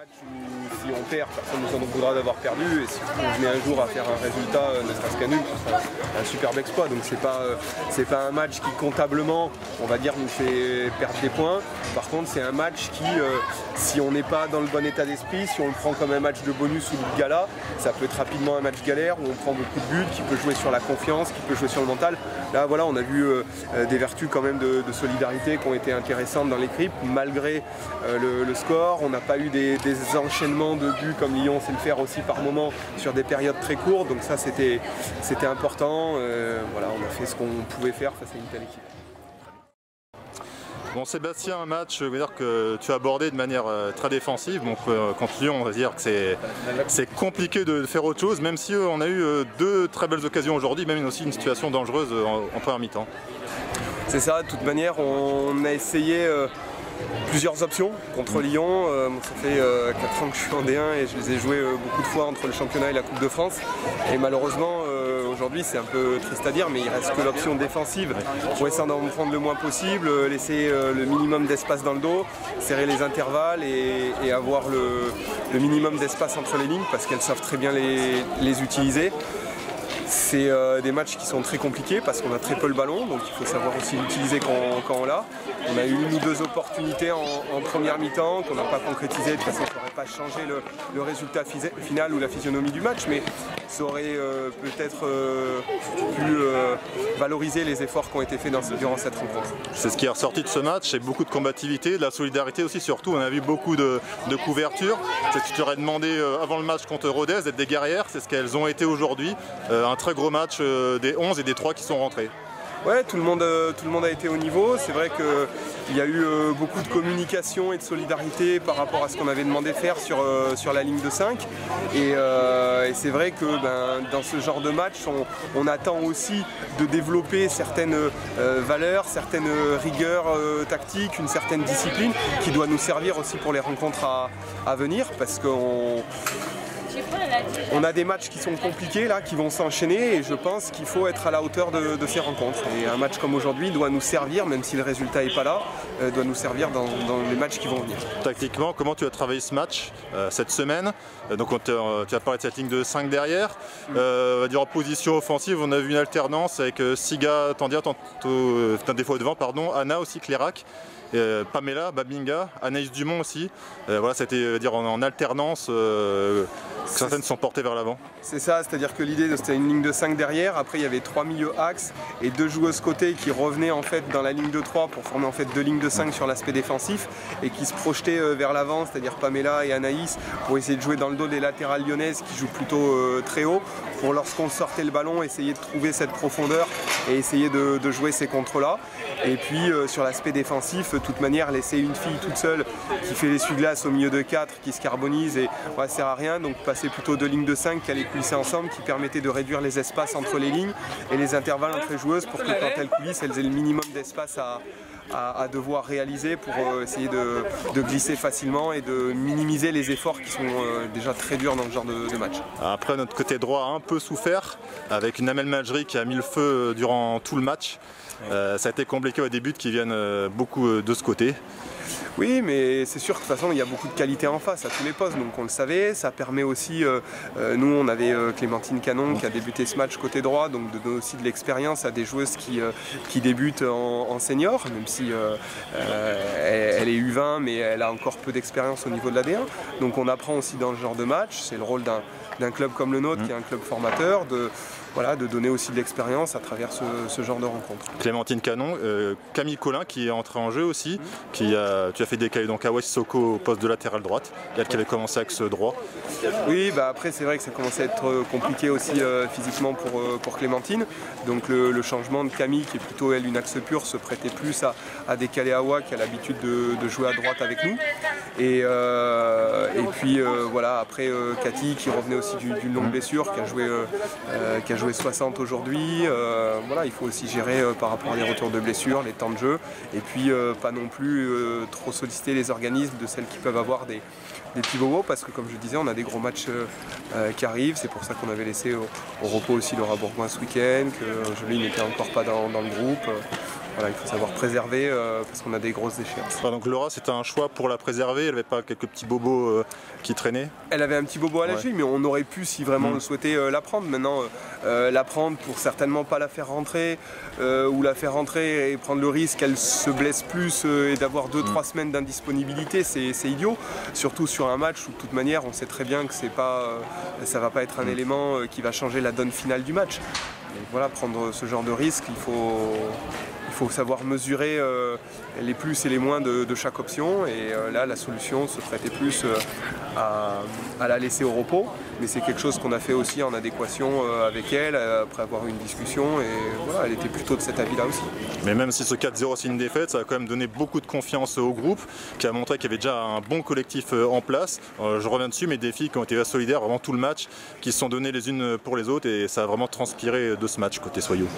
match où si on perd, personne ne s'en voudra d'avoir perdu, et si on venait un jour à faire un résultat, ne serait-ce qu'à nul, ce sera un superbe exploit. Donc c'est pas un match qui comptablement, on va dire, nous fait perdre des points. Par contre, c'est un match qui, si on n'est pas dans le bon état d'esprit, si on le prend comme un match de bonus ou de gala, ça peut être rapidement un match galère où on prend beaucoup de buts, qui peut jouer sur la confiance, qui peut jouer sur le mental. Là, voilà, on a vu des vertus quand même de solidarité qui ont été intéressantes dans l'équipe, malgré le score. On n'a pas eu des enchaînements de buts comme Lyon sait le faire aussi par moment sur des périodes très courtes. Donc ça, c'était important. Voilà, on a fait ce qu'on pouvait faire face à une telle équipe. Bon Sébastien, un match que tu as abordé de manière très défensive, donc contre Lyon on va dire que c'est compliqué de faire autre chose, même si on a eu deux très belles occasions aujourd'hui, même aussi une situation dangereuse en première mi-temps. C'est ça, de toute manière on a essayé plusieurs options contre Lyon. Ça fait 4 ans que je suis en D1 et je les ai joués beaucoup de fois entre le championnat et la Coupe de France. Et malheureusement, aujourd'hui, c'est un peu triste à dire, mais il reste que l'option défensive pour essayer d'en prendre le moins possible, laisser le minimum d'espace dans le dos, serrer les intervalles et avoir le minimum d'espace entre les lignes parce qu'elles savent très bien les utiliser. C'est des matchs qui sont très compliqués parce qu'on a très peu le ballon, donc il faut savoir aussi l'utiliser quand on l'a. On a eu une ou deux opportunités en première mi-temps qu'on n'a pas concrétisées, de toute façon ça n'aurait pas changé le résultat final ou la physionomie du match, mais ça aurait peut-être pu valoriser les efforts qui ont été faits durant cette rencontre. C'est ce qui est ressorti de ce match, c'est beaucoup de combativité, de la solidarité aussi surtout, on a vu beaucoup de couverture. C'est ce que tu aurais demandé avant le match contre Rodez, d'être des guerrières, c'est ce qu'elles ont été aujourd'hui. Un très gros match des 11 et des 3 qui sont rentrés. Ouais, tout le monde a été au niveau. C'est vrai qu'il y a eu beaucoup de communication et de solidarité par rapport à ce qu'on avait demandé de faire sur la ligne de 5. Et c'est vrai que dans ce genre de match, on attend aussi de développer certaines valeurs, certaines rigueurs tactiques, une certaine discipline qui doit nous servir aussi pour les rencontres à venir parce qu'on a des matchs qui sont compliqués là, qui vont s'enchaîner et je pense qu'il faut être à la hauteur de ces rencontres. Et un match comme aujourd'hui doit nous servir, même si le résultat n'est pas là, doit nous servir dans les matchs qui vont venir. Tactiquement, comment tu as travaillé ce match cette semaine? Donc tu as parlé de cette ligne de 5 derrière. En position offensive, on a vu une alternance avec Siga, Tandia, des fois devant, pardon, Anna aussi, Clérac. Pamela, Babinga, Anaïs Dumont aussi. Voilà, c'était en alternance, certaines sont portées vers l'avant. C'est ça, c'est-à-dire que l'idée c'était une ligne de 5 derrière, après il y avait 3 milieux axes et 2 joueuses côté qui revenaient en fait dans la ligne de 3 pour former en fait 2 lignes de 5 sur l'aspect défensif et qui se projetaient vers l'avant, c'est-à-dire Pamela et Anaïs pour essayer de jouer dans le dos des latérales lyonnaises qui jouent plutôt très haut pour lorsqu'on sortait le ballon essayer de trouver cette profondeur et essayer de jouer ces contres-là. Et puis sur l'aspect défensif, de toute manière, laisser une fille toute seule qui fait l'essuie-glace au milieu de 4, qui se carbonise, et ça sert à rien. Donc passer plutôt 2 lignes de 5 qui allaient coulisser ensemble, qui permettaient de réduire les espaces entre les lignes et les intervalles entre les joueuses pour que quand elles coulissent, elles aient le minimum d'espace à devoir réaliser pour essayer de glisser facilement et de minimiser les efforts qui sont déjà très durs dans ce genre de match. Après, notre côté droit a un peu souffert avec une Amel Majri qui a mis le feu durant tout le match. Ça a été compliqué au début qui viennent beaucoup de ce côté. Oui, mais c'est sûr que de toute façon il y a beaucoup de qualité en face à tous les postes, donc on le savait. Ça permet aussi, nous on avait Clémentine Canon qui a débuté ce match côté droit, donc de donner aussi de l'expérience à des joueuses qui débutent en senior, même si elle est U20 mais elle a encore peu d'expérience au niveau de la D1. Donc on apprend aussi dans ce genre de match, c'est le rôle d'un club comme le nôtre qui est un club formateur, de donner aussi de l'expérience à travers ce genre de rencontre. Clémentine Canon, Camille Collin qui est entrée en jeu aussi, tu as fait décaler donc Awa Sissoko au poste de latéral droite, elle qui avait commencé avec ce droit. Oui, après c'est vrai que ça commençait à être compliqué aussi physiquement pour Clémentine, donc le changement de Camille qui est plutôt elle une axe pure se prêtait plus à décaler Awa qui a l'habitude de jouer à droite avec nous. Et puis voilà, après Cathy qui revenait aussi d'une longue blessure, qui a joué 60 aujourd'hui. Voilà, il faut aussi gérer par rapport à les retours de blessures, les temps de jeu, et puis pas non plus trop solliciter les organismes de celles qui peuvent avoir des pivots, parce que comme je disais, on a des gros matchs qui arrivent. C'est pour ça qu'on avait laissé au repos aussi Laura Bourgoin ce week-end, que Jolie n'était encore pas dans le groupe. voilà, il faut savoir préserver parce qu'on a des grosses échéances. Donc Laura, c'était un choix pour la préserver, elle n'avait pas quelques petits bobos qui traînaient? Elle avait un petit bobo à la cheville, mais on aurait pu, si vraiment on souhaitait, la prendre. Maintenant, la prendre pour certainement pas la faire rentrer, ou la faire rentrer et prendre le risque qu'elle se blesse plus et d'avoir 2-3 semaines d'indisponibilité, c'est idiot. Surtout sur un match où de toute manière on sait très bien que ça va pas être un élément qui va changer la donne finale du match. Et voilà, prendre ce genre de risque, il faut savoir mesurer les plus et les moins de chaque option. Et là, la solution se prêtait plus à la laisser au repos. Mais c'est quelque chose qu'on a fait aussi en adéquation avec elle, après avoir eu une discussion. Et voilà, elle était plutôt de cet avis-là aussi. Mais même si ce 4-0 c'est une défaite, ça a quand même donné beaucoup de confiance au groupe, qui a montré qu'il y avait déjà un bon collectif en place. Je reviens dessus, mais des filles qui ont été solidaires vraiment tout le match, qui se sont données les unes pour les autres, et ça a vraiment transpiré de ce match côté Soyaux.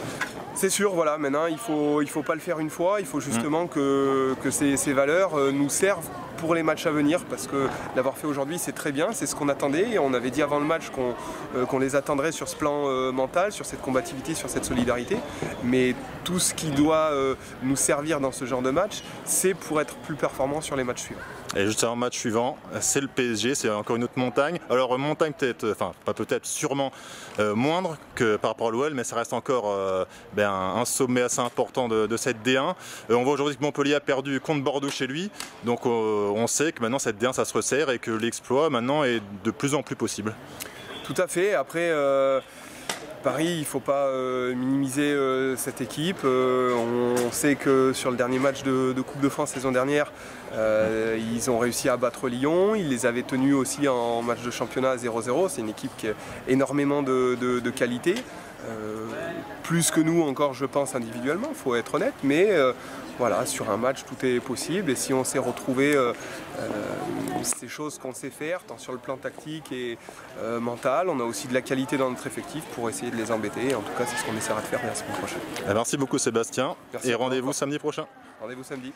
C'est sûr, voilà, maintenant il faut pas le faire une fois, il faut justement que ces valeurs nous servent pour les matchs à venir, parce que l'avoir fait aujourd'hui c'est très bien, c'est ce qu'on attendait, et on avait dit avant le match qu'on les attendrait sur ce plan mental, sur cette combativité, sur cette solidarité, mais tout ce qui doit nous servir dans ce genre de match, c'est pour être plus performant sur les matchs suivants. Et juste un match suivant, c'est le PSG, c'est encore une autre montagne. Alors montagne peut-être, enfin pas peut-être, sûrement moindre que par rapport à l'OL, mais ça reste encore un sommet assez important de cette D1. On voit aujourd'hui que Montpellier a perdu contre Bordeaux chez lui, donc on sait que maintenant cette D1 ça se resserre et que l'exploit maintenant est de plus en plus possible. Tout à fait, après Paris, il ne faut pas minimiser cette équipe. On sait que sur le dernier match de Coupe de France saison dernière, ils ont réussi à battre Lyon. Ils les avaient tenus aussi en match de championnat à 0-0. C'est une équipe qui a énormément de qualité. Plus que nous encore, je pense, individuellement, il faut être honnête. Mais voilà, sur un match, tout est possible. Et si on s'est retrouvé ces choses qu'on sait faire, tant sur le plan tactique et mental, on a aussi de la qualité dans notre effectif pour essayer de les embêter. En tout cas, c'est ce qu'on essaiera de faire la semaine prochaine. Merci beaucoup Sébastien. Merci. Et rendez-vous samedi prochain. Rendez-vous samedi.